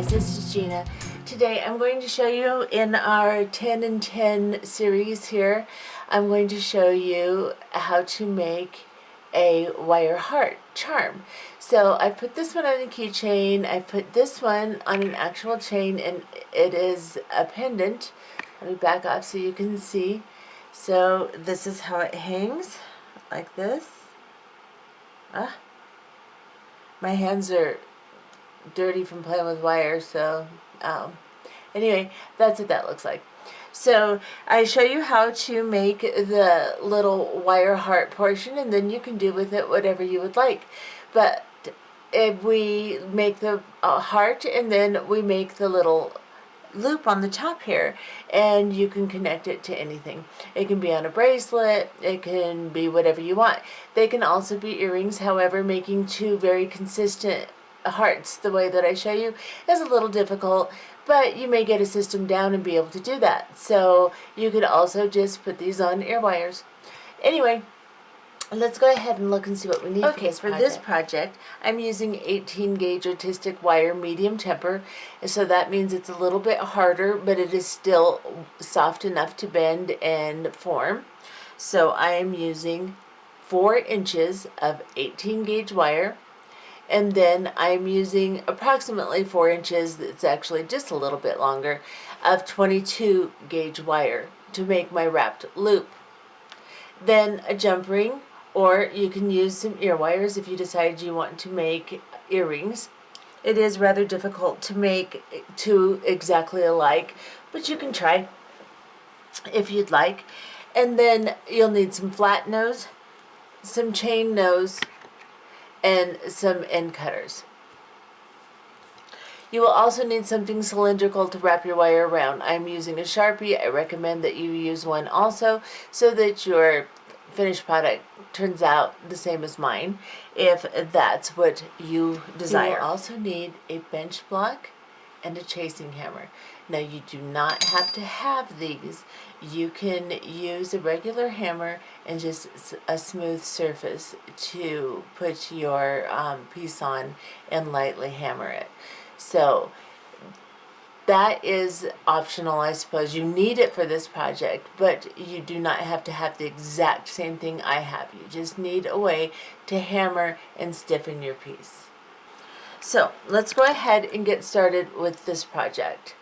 guys, this is Gina. Today I'm going to show you in our 10 and 10 series here, I'm going to show you how to make a wire heart charm. So I put this one on a keychain, I put this one on an actual chain, and it is a pendant. Let me back up so you can see. So this is how it hangs, like this. My hands are dirty from playing with wires, so anyway, that's what that looks like. So I show you how to make the little wire heart portion, and then you can do with it whatever you would like. But if we make the heart, and then we make the little loop on the top here, and you can connect it to anything. It can be on a bracelet, it can be whatever you want. They can also be earrings. However, making two very consistent hearts the way that I show you is a little difficult, but you may get a system down and be able to do that. So you could also just put these on ear wires. Anyway, let's go ahead and look and see what we need for this project. I'm using 18 gauge artistic wire, medium temper, and so that means it's a little bit harder, but it is still soft enough to bend and form. So I am using 4 inches of 18 gauge wire, and then I'm using approximately 4 inches, it's actually just a little bit longer, of 22 gauge wire to make my wrapped loop. Then a jump ring, or you can use some ear wires if you decide you want to make earrings. It is rather difficult to make two exactly alike, but you can try if you'd like. And then you'll need some flat nose, some chain nose, and some end cutters. You will also need something cylindrical to wrap your wire around. I'm using a Sharpie. I recommend that you use one also, so that your finished product turns out the same as mine, if that's what you desire. You will also need a bench block and a chasing hammer. Now, you do not have to have these. You can use a regular hammer and just a smooth surface to put your piece on and lightly hammer it. So that is optional, I suppose. You need it for this project, but you do not have to have the exact same thing I have. You just need a way to hammer and stiffen your piece. So let's go ahead and get started with this project.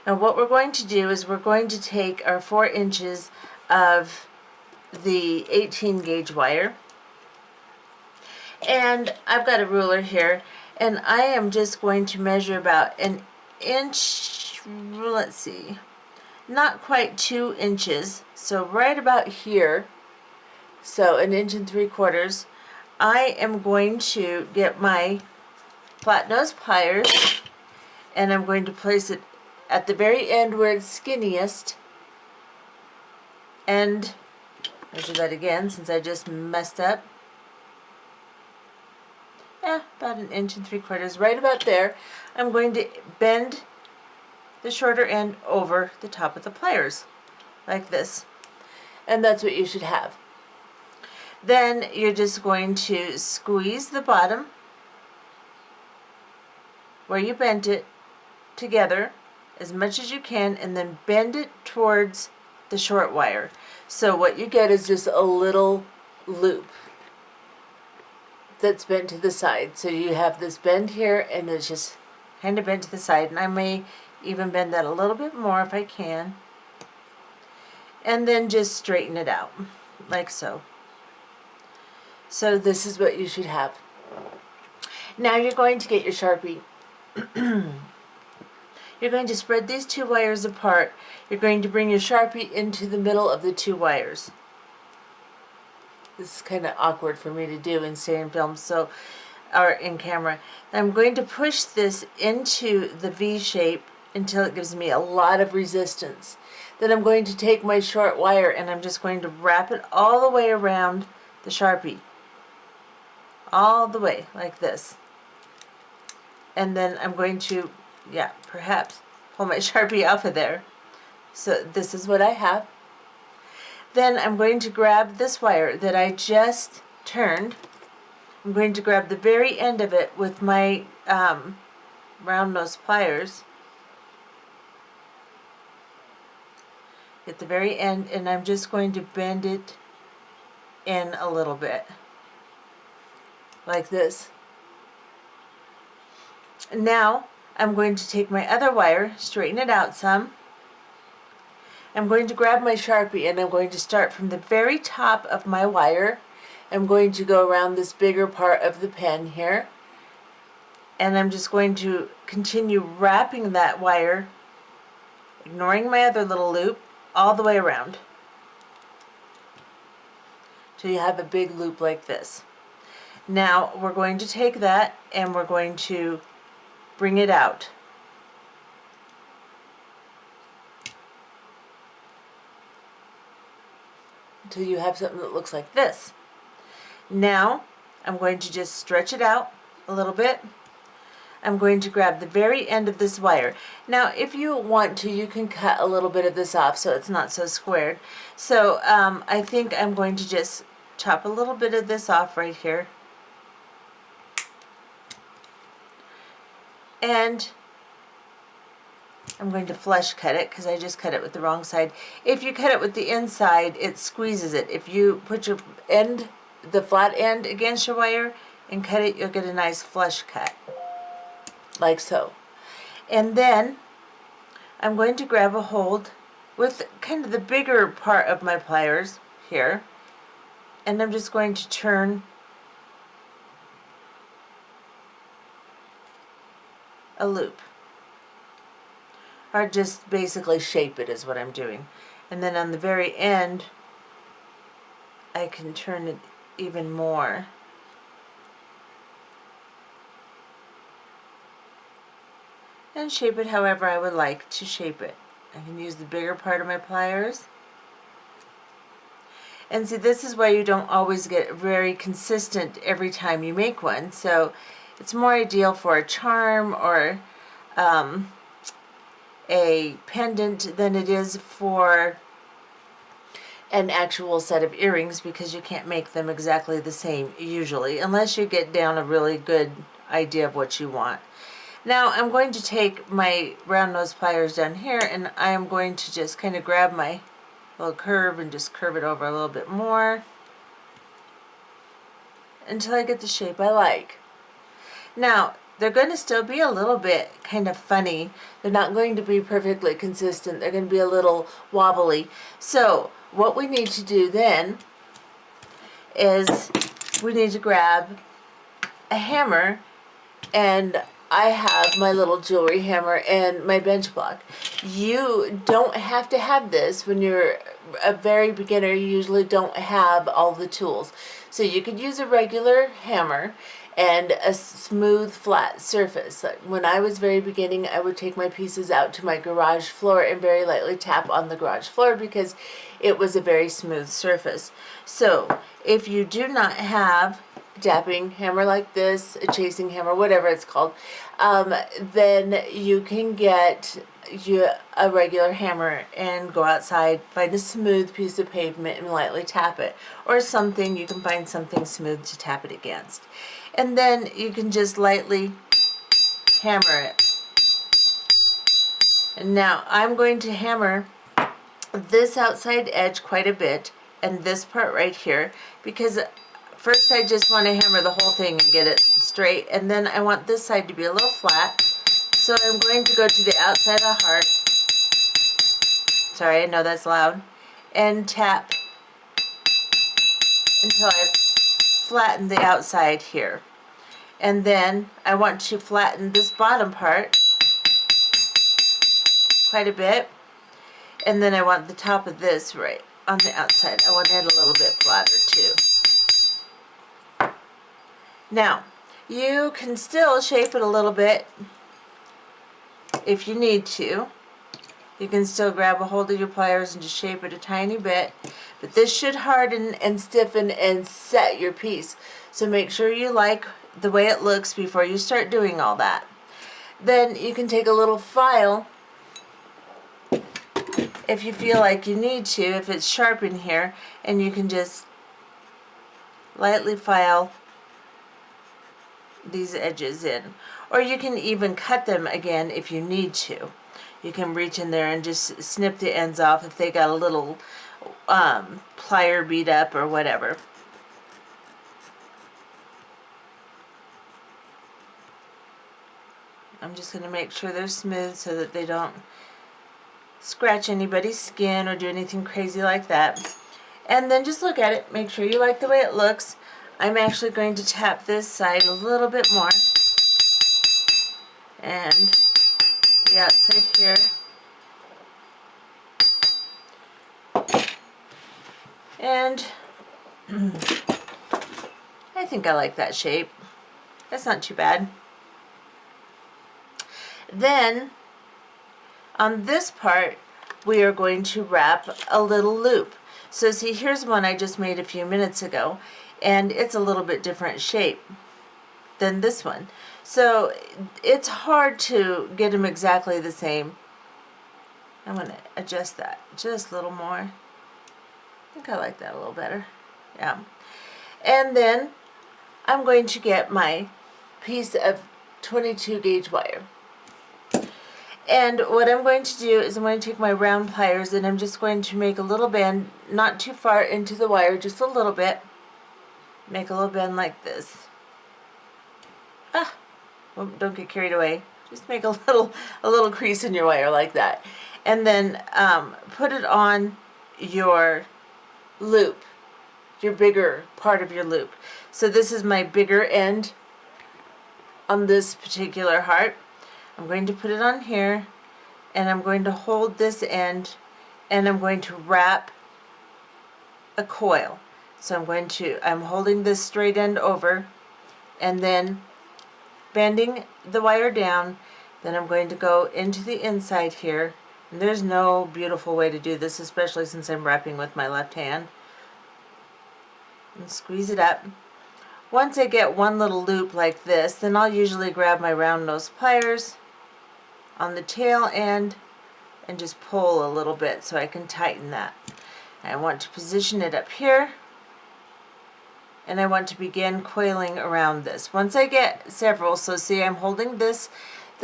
Now what we're going to do is we're going to take our 4 inches of the 18 gauge wire, and I've got a ruler here, and I am just going to measure about an inch, let's see, not quite 2 inches, so right about here, so 1 3/4 inches. I am going to get my flat nose pliers, and I'm going to place it at the very end where it's skinniest, and measure that again since I just messed up. About 1 3/4 inches, right about there. I'm going to bend the shorter end over the top of the pliers, like this. And that's what you should have. Then you're just going to squeeze the bottom where you bent it together as much as you can, and then bend it towards the short wire. So what you get is just a little loop that's bent to the side. So you have this bend here, and it's just kind of bent to the side, and I may even bend that a little bit more if I can, and then just straighten it out like so. So this is what you should have. Now you're going to get your Sharpie. You're going to spread these 2 wires apart. You're going to bring your Sharpie into the middle of the 2 wires. This is kind of awkward for me to do in stereo film, or in camera. I'm going to push this into the V shape until it gives me a lot of resistance. Then I'm going to take my short wire, and I'm just going to wrap it all the way around the Sharpie. All the way, like this. And then I'm going to, perhaps pull my Sharpie off of there. So this is what I have. Then I'm going to grab this wire that I just turned. I'm going to grab the very end of it with my round nose pliers at the very end, and I'm just going to bend it in a little bit, like this. Now I'm going to take my other wire, straighten it out some. I'm going to grab my Sharpie and I'm going to start from the very top of my wire. I'm going to go around this bigger part of the pen here, and I'm just going to continue wrapping that wire, ignoring my other little loop, all the way around. So you have a big loop like this. Now we're going to take that and we're going to bring it out. Until you have something that looks like this. Now I'm going to just stretch it out a little bit. I'm going to grab the very end of this wire. Now if you want to, you can cut a little bit of this off so it's not so squared. So I think I'm going to just chop a little bit of this off right here. And I'm going to flush cut it because I just cut it with the wrong side. If you cut it with the inside, it squeezes it. If you put your end, the flat end against your wire and cut it, you'll get a nice flush cut, like so. And then I'm going to grab a hold with kind of the bigger part of my pliers here, and I'm just going to turn a loop, or just basically shape it is what I'm doing. And then on the very end I can turn it even more. And shape it however I would like to shape it. I can use the bigger part of my pliers. And see, this is why you don't always get very consistent every time you make one. So it's more ideal for a charm or a pendant than it is for an actual set of earrings, because you can't make them exactly the same usually unless you get down a really good idea of what you want. Now I'm going to take my round nose pliers down here and I am going to just kind of grab my little curve and just curve it over a little bit more until I get the shape I like. Now they're going to still be a little bit kind of funny. They're not going to be perfectly consistent. They're going to be a little wobbly. So what we need to do then is we need to grab a hammer, and I have my little jewelry hammer and my bench block. You don't have to have this when you're a very beginner. You usually don't have all the tools. So you could use a regular hammer and a smooth flat surface. When I was very beginning, I would take my pieces out to my garage floor and very lightly tap on the garage floor because it was a very smooth surface. So if you do not have a tapping hammer like this, a chasing hammer, whatever it's called, then you can get a regular hammer and go outside, find a smooth piece of pavement and lightly tap it, or something, you can find something smooth to tap it against. And then you can just lightly hammer it. And now I'm going to hammer this outside edge quite a bit and this part right here, because first I just want to hammer the whole thing and get it straight, and then I want this side to be a little flat. So I'm going to go to the outside of the heart. Sorry, I know that's loud. And tap until I flatten the outside here. And then I want to flatten this bottom part quite a bit. And then I want the top of this right on the outside. I want it a little bit flatter too. Now, you can still shape it a little bit if you need to. You can still grab a hold of your pliers and just shape it a tiny bit. But this should harden and stiffen and set your piece. So make sure you like the way it looks before you start doing all that. Then you can take a little file if you feel like you need to, if it's sharp in here, and you can just lightly file these edges in. Or you can even cut them again if you need to. You can reach in there and just snip the ends off if they got a little plier beat up or whatever. I'm just going to make sure they're smooth so that they don't scratch anybody's skin or do anything crazy like that. And then just look at it, make sure you like the way it looks. I'm actually going to tap this side a little bit more, and the outside here. And I think I like that shape. That's not too bad. Then on this part, we are going to wrap a little loop. So see, here's one I just made a few minutes ago, and it's a little bit different shape than this one. So it's hard to get them exactly the same. I'm going to adjust that just a little more. I think I like that a little better. Yeah. And then I'm going to get my piece of 22 gauge wire. And what I'm going to do is I'm going to take my round pliers and I'm just going to make a little bend, not too far into the wire, just a little bit. Make a little bend like this. Well, don't get carried away. Just make a little crease in your wire like that. And then put it on your loop, your bigger part of your loop. So this is my bigger end on this particular heart. I'm going to put it on here, and I'm going to hold this end, and I'm going to wrap a coil. So I'm holding this straight end over, and then bending the wire down. Then I'm going to go into the inside here, and there's no beautiful way to do this, especially since I'm wrapping with my left hand. And squeeze it up. Once I get one little loop like this, then I'll usually grab my round nose pliers on the tail end and just pull a little bit so I can tighten that. I want to position it up here, and I want to begin coiling around this. Once I get several, so see I'm holding the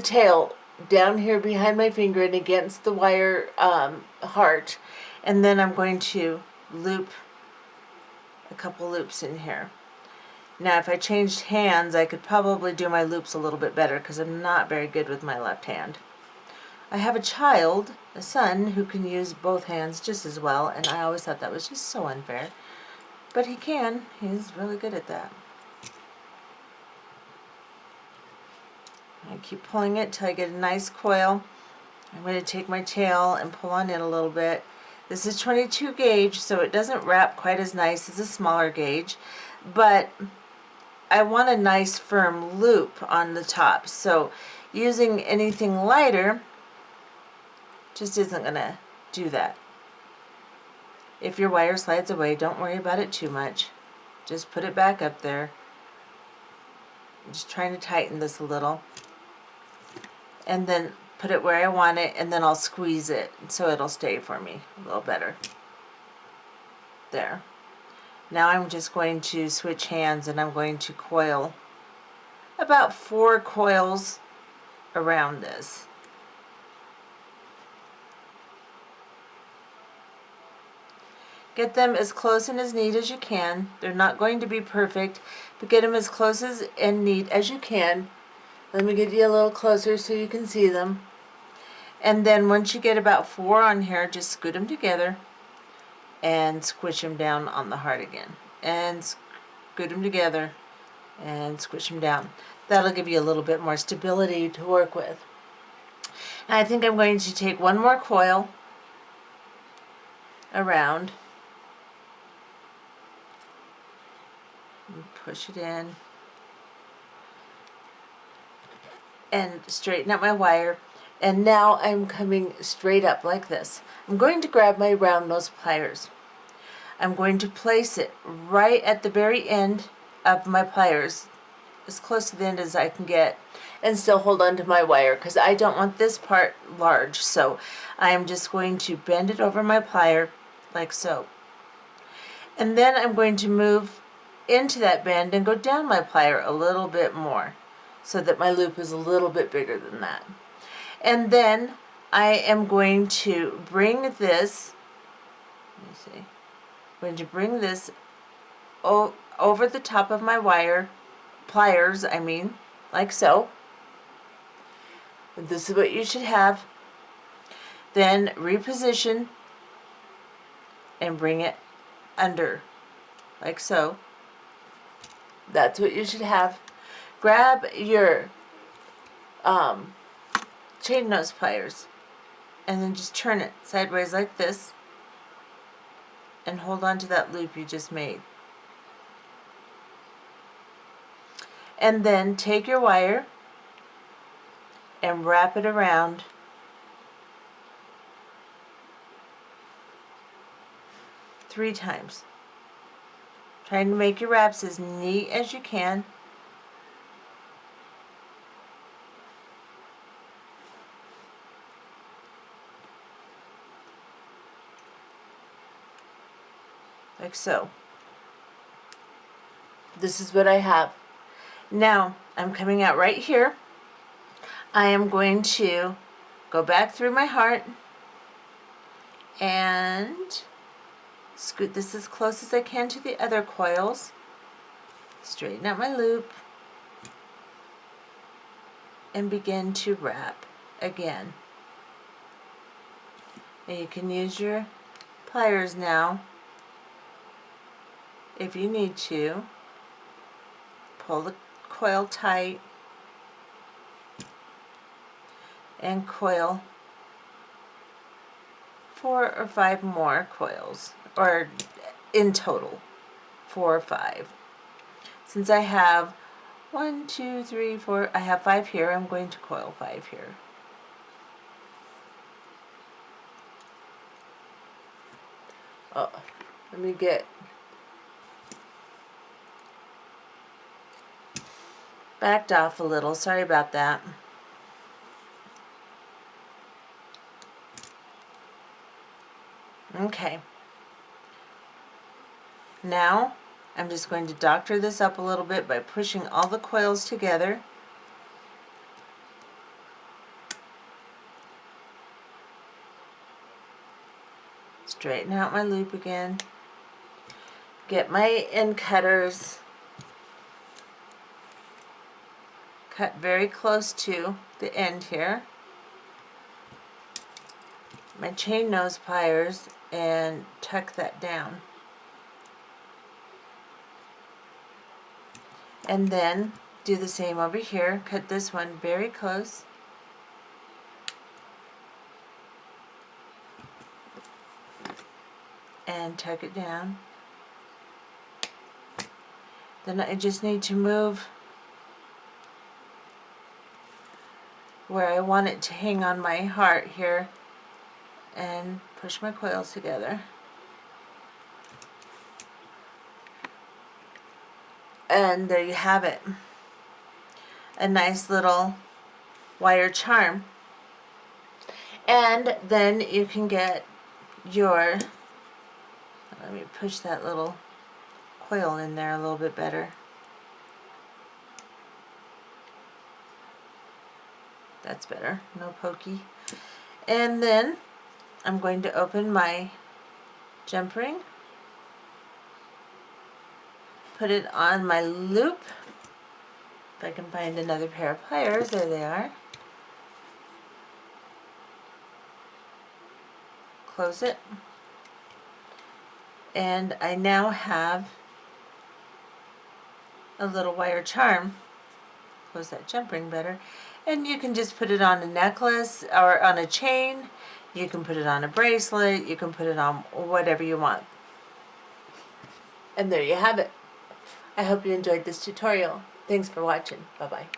tail down here behind my finger and against the wire heart, and then I'm going to loop a couple loops in here. Now if I changed hands, I could probably do my loops a little bit better because I'm not very good with my left hand. I have a child, a son, who can use both hands just as well, and I always thought that was just so unfair. But he can. He's really good at that. I keep pulling it till I get a nice coil. I'm going to take my tail and pull on in a little bit. This is 22 gauge, so it doesn't wrap quite as nice as a smaller gauge, but I want a nice firm loop on the top, so using anything lighter just isn't going to do that. If your wire slides away, don't worry about it too much. Just put it back up there. I'm just trying to tighten this a little. And then put it where I want it, and then I'll squeeze it so it'll stay for me a little better. There. Now I'm just going to switch hands and I'm going to coil about 4 coils around this. Get them as close and as neat as you can. They're not going to be perfect, but get them as close and neat as you can. Let me get you a little closer so you can see them. And then once you get about 4 on here, just scoot them together and squish them down on the heart again. And scoot them together and squish them down. That'll give you a little bit more stability to work with. And I think I'm going to take one more coil around and push it in and straighten out my wire. And now I'm coming straight up like this. I'm going to grab my round nose pliers. I'm going to place it right at the very end of my pliers, as close to the end as I can get, and still hold on to my wire because I don't want this part large. So I'm just going to bend it over my plier like so. And then I'm going to move into that bend and go down my plier a little bit more. so that my loop is a little bit bigger than that. And then I am going to bring this, let me see, I'm going to bring this over the top of my pliers, like so. And this is what you should have. Then reposition and bring it under, like so. That's what you should have. Grab your chain nose pliers and then just turn it sideways like this and hold on to that loop you just made. And then take your wire and wrap it around three times. Trying to make your wraps as neat as you can. Like so. This is what I have. Now, I'm coming out right here. I am going to go back through my heart and scoot this as close as I can to the other coils. Straighten out my loop and begin to wrap again. And you can use your pliers now if you need to. Pull the coil tight and coil 4 or 5 more coils, or in total 4 or 5. Since I have 1, 2, 3, 4, I have 5 here, I'm going to coil 5 here. Oh, let me get backed off a little, sorry about that. Okay. Now, I'm just going to doctor this up a little bit by pushing all the coils together. Straighten out my loop again. Get my end cutters. Cut very close to the end here. My chain nose pliers and tuck that down. And then do the same over here. Cut this one very close. And tuck it down. Then I just need to move where I want it to hang on my heart here and push my coils together. And there you have it. A nice little wire charm. And then you can get your, let me push that little coil in there a little bit better. That's better, no pokey. And then I'm going to open my jump ring, put it on my loop. If I can find another pair of pliers, there they are. Close it. And I now have a little wire charm. Close that jump ring better. And you can just put it on a necklace or on a chain. You can put it on a bracelet. You can put it on whatever you want. And there you have it. I hope you enjoyed this tutorial. Thanks for watching. Bye-bye.